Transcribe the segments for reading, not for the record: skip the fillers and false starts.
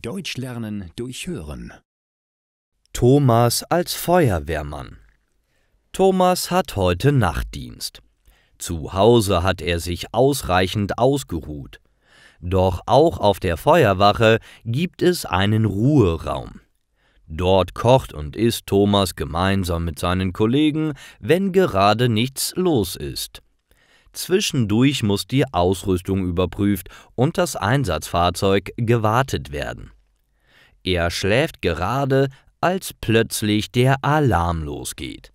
Deutsch lernen durch Hören. Thomas als Feuerwehrmann. Thomas hat heute Nachtdienst. Zu Hause hat er sich ausreichend ausgeruht. Doch auch auf der Feuerwache gibt es einen Ruheraum. Dort kocht und isst Thomas gemeinsam mit seinen Kollegen, wenn gerade nichts los ist. Zwischendurch muss die Ausrüstung überprüft und das Einsatzfahrzeug gewartet werden. Er schläft gerade, als plötzlich der Alarm losgeht.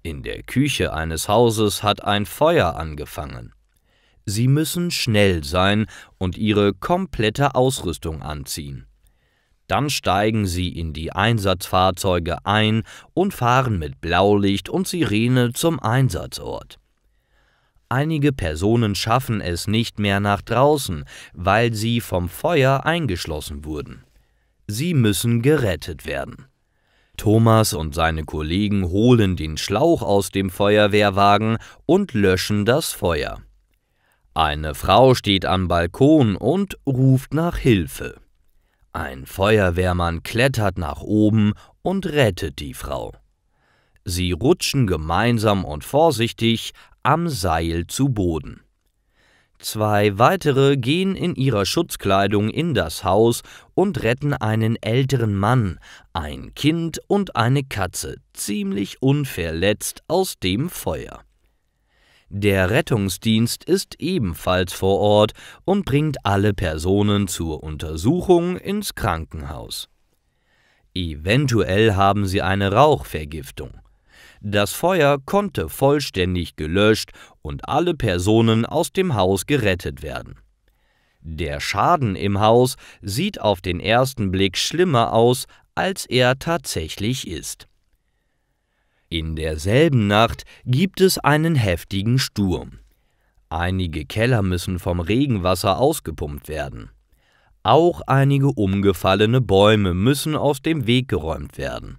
In der Küche eines Hauses hat ein Feuer angefangen. Sie müssen schnell sein und ihre komplette Ausrüstung anziehen. Dann steigen sie in die Einsatzfahrzeuge ein und fahren mit Blaulicht und Sirene zum Einsatzort. Einige Personen schaffen es nicht mehr nach draußen, weil sie vom Feuer eingeschlossen wurden. Sie müssen gerettet werden. Thomas und seine Kollegen holen den Schlauch aus dem Feuerwehrwagen und löschen das Feuer. Eine Frau steht am Balkon und ruft nach Hilfe. Ein Feuerwehrmann klettert nach oben und rettet die Frau. Sie rutschen gemeinsam und vorsichtig am Seil zu Boden. Zwei weitere gehen in ihrer Schutzkleidung in das Haus und retten einen älteren Mann, ein Kind und eine Katze ziemlich unverletzt aus dem Feuer. Der Rettungsdienst ist ebenfalls vor Ort und bringt alle Personen zur Untersuchung ins Krankenhaus. Eventuell haben sie eine Rauchvergiftung. Das Feuer konnte vollständig gelöscht und alle Personen aus dem Haus gerettet werden. Der Schaden im Haus sieht auf den ersten Blick schlimmer aus, als er tatsächlich ist. In derselben Nacht gibt es einen heftigen Sturm. Einige Keller müssen vom Regenwasser ausgepumpt werden. Auch einige umgefallene Bäume müssen aus dem Weg geräumt werden.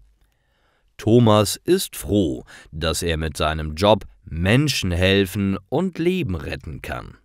Thomas ist froh, dass er mit seinem Job Menschen helfen und Leben retten kann.